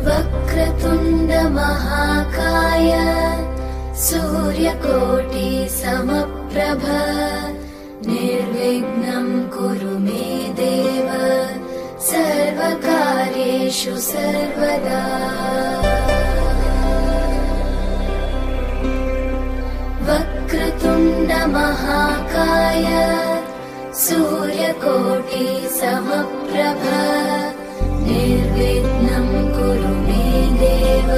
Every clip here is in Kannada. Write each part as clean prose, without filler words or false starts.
वक्रतुण्ड महाकाय सूर्यकोटि समप्रभ निर्विघ्नं कुरु मे देव सर्वकार्येषु सर्वदा। वक्रतुण्ड महाकाय सूर्यकोटि समप्रभ निर्विघ्नं कुरु मे देव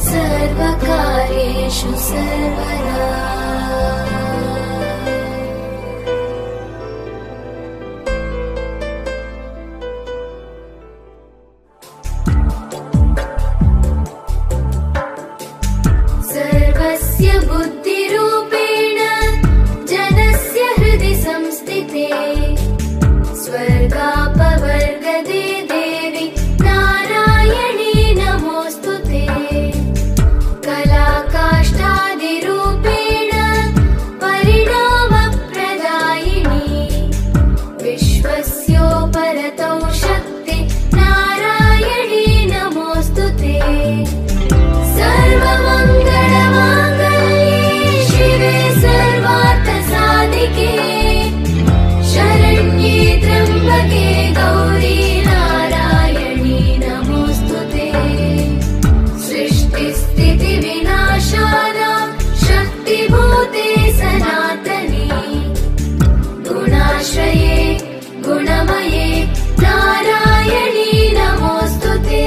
सर्वकार्येषु सर्वदा। सर्वस्य बुद्धिरूपेण जनस्य हृदि संस्थिते स्वर्गापवर्गदे देवी नारायणी नमोऽस्तुते। कलाकाष्ठादिरूपेण परिणामप्रदायिनी विश्वस्योपरतौ शक्ति नारायणी नमोऽस्तुते। सर्वमङ्गलमाङ्गल्ये शिवे सर्वार्थसाधिके शरण्ये त्र्यम्बके गौरी नारायणी नमोऽस्तुते। सृष्टिस्थितिविनाशानां शक्तिभूते सनातनी गुणाश्रये गुणमये नारायणी नमोऽस्तुते।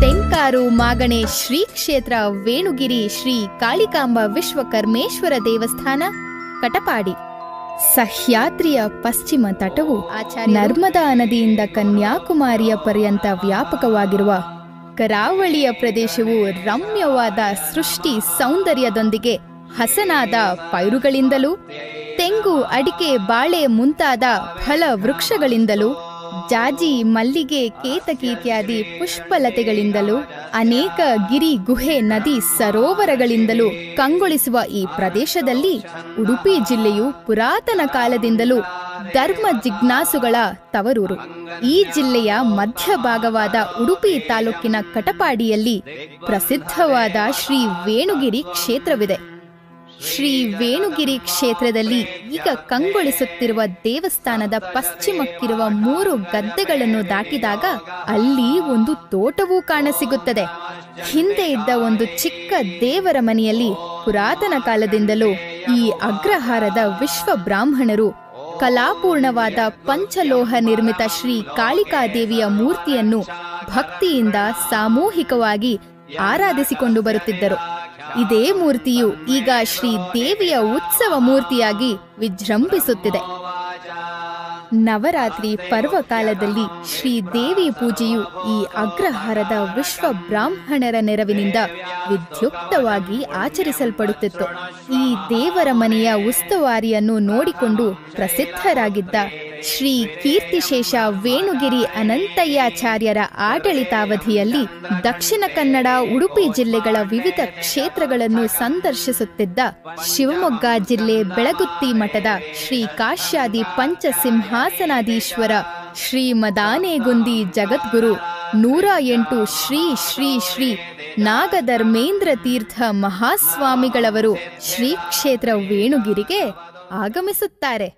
ತೆಂಕಾರು ಮಾಗಣೆ ಶ್ರೀ ಕ್ಷೇತ್ರ ವೇಣುಗಿರಿ ಶ್ರೀ ಕಾಳಿಕಾಂಬ ವಿಶ್ವಕರ್ಮೇಶ್ವರ ದೇವಸ್ಥಾನ ಕಟಪಾಡಿ. ಸಹ್ಯಾದ್ರಿಯ ಪಶ್ಚಿಮ ತಟವು ನರ್ಮದಾ ನದಿಯಿಂದ ಕನ್ಯಾಕುಮಾರಿಯ ಪರ್ಯಂತ ವ್ಯಾಪಕವಾಗಿರುವ ಕರಾವಳಿಯ ಪ್ರದೇಶವು ರಮ್ಯವಾದ ಸೃಷ್ಟಿ ಸೌಂದರ್ಯದೊಂದಿಗೆ ಹಸನಾದ ಪೈರುಗಳಿಂದಲೂ ತೆಂಗು ಅಡಿಕೆ ಬಾಳೆ ಮುಂತಾದ ಫಲ ವೃಕ್ಷಗಳಿಂದಲೂ ಜಾಜಿ ಮಲ್ಲಿಗೆ ಕೇತಕಿ ಇತ್ಯಾದಿ ಪುಷ್ಪಲತೆಗಳಿಂದಲೂ ಅನೇಕ ಗಿರಿ ಗುಹೆ ನದಿ ಸರೋವರಗಳಿಂದಲೂ ಕಂಗೊಳಿಸುವ ಈ ಪ್ರದೇಶದಲ್ಲಿ ಉಡುಪಿ ಜಿಲ್ಲೆಯು ಪುರಾತನ ಕಾಲದಿಂದಲೂ ಧರ್ಮ ಜಿಜ್ಞಾಸುಗಳ ತವರೂರು. ಈ ಜಿಲ್ಲೆಯ ಮಧ್ಯಭಾಗವಾದ ಉಡುಪಿ ತಾಲೂಕಿನ ಕಟಪಾಡಿಯಲ್ಲಿ ಪ್ರಸಿದ್ಧವಾದ ಶ್ರೀ ವೇಣುಗಿರಿ ಕ್ಷೇತ್ರವಿದೆ. ಶ್ರೀ ವೇಣುಗಿರಿ ಕ್ಷೇತ್ರದಲ್ಲಿ ಈಗ ಕಂಗೊಳಿಸುತ್ತಿರುವ ದೇವಸ್ಥಾನದ ಪಶ್ಚಿಮಕ್ಕಿರುವ 3 ಗದ್ದೆಗಳನ್ನು ದಾಟಿದಾಗ ಅಲ್ಲಿ ಒಂದು ತೋಟವೂ ಕಾಣಸಿಗುತ್ತದೆ. ಹಿಂದೆ ಇದ್ದ ಒಂದು ಚಿಕ್ಕ ದೇವರ ಮನೆಯಲ್ಲಿ ಪುರಾತನ ಕಾಲದಿಂದಲೂ ಈ ಅಗ್ರಹಾರದ ವಿಶ್ವ ಬ್ರಾಹ್ಮಣರು ಕಲಾಪೂರ್ಣವಾದ ಪಂಚಲೋಹ ನಿರ್ಮಿತ ಶ್ರೀ ಕಾಳಿಕಾದೇವಿಯ ಮೂರ್ತಿಯನ್ನು ಭಕ್ತಿಯಿಂದ ಸಾಮೂಹಿಕವಾಗಿ ಆರಾಧಿಸಿಕೊಂಡು ಬರುತ್ತಿದ್ದರು. ಇದೇ ಮೂರ್ತಿಯು ಈಗ ಶ್ರೀ ದೇವಿಯ ಉತ್ಸವ ಮೂರ್ತಿಯಾಗಿ ವಿಜೃಂಭಿಸುತ್ತಿದೆ. ನವರಾತ್ರಿ ಪರ್ವಕಾಲದಲ್ಲಿ ಶ್ರೀ ದೇವಿ ಪೂಜೆಯು ಈ ಅಗ್ರಹಾರದ ವಿಶ್ವ ಬ್ರಾಹ್ಮಣರ ನೆರವಿನಿಂದ ವಿದ್ಯುಕ್ತವಾಗಿ ಆಚರಿಸಲ್ಪಡುತ್ತಿತ್ತು. ಈ ದೇವರ ಮನೆಯ ಉಸ್ತುವಾರಿಯನ್ನು ನೋಡಿಕೊಂಡು ಪ್ರಸಿದ್ಧರಾಗಿದ್ದ ಶ್ರೀ ಕೀರ್ತಿಶೇಷ ವೇಣುಗಿರಿ ಅನಂತಯ್ಯಾಚಾರ್ಯರ ಆಡಳಿತಾವಧಿಯಲ್ಲಿ ದಕ್ಷಿಣ ಕನ್ನಡ ಉಡುಪಿ ಜಿಲ್ಲೆಗಳ ವಿವಿಧ ಕ್ಷೇತ್ರಗಳನ್ನು ಸಂದರ್ಶಿಸುತ್ತಿದ್ದ ಶಿವಮೊಗ್ಗ ಜಿಲ್ಲೆ ಬೆಳಗುತ್ತಿ ಮಠದ ಶ್ರೀ ಕಾಶ್ಯಾದಿ ಪಂಚಸಿಂಹಾಸನಾಧೀಶ್ವರ ಶ್ರೀ ಮದಾನೇಗುಂದಿ ಜಗದ್ಗುರು 108 ಶ್ರೀ ಶ್ರೀ ಶ್ರೀ ನಾಗಧರ್ಮೇಂದ್ರ ತೀರ್ಥ ಮಹಾಸ್ವಾಮಿಗಳವರು ಶ್ರೀ ಕ್ಷೇತ್ರ ವೇಣುಗಿರಿಗೆ ಆಗಮಿಸುತ್ತಾರೆ.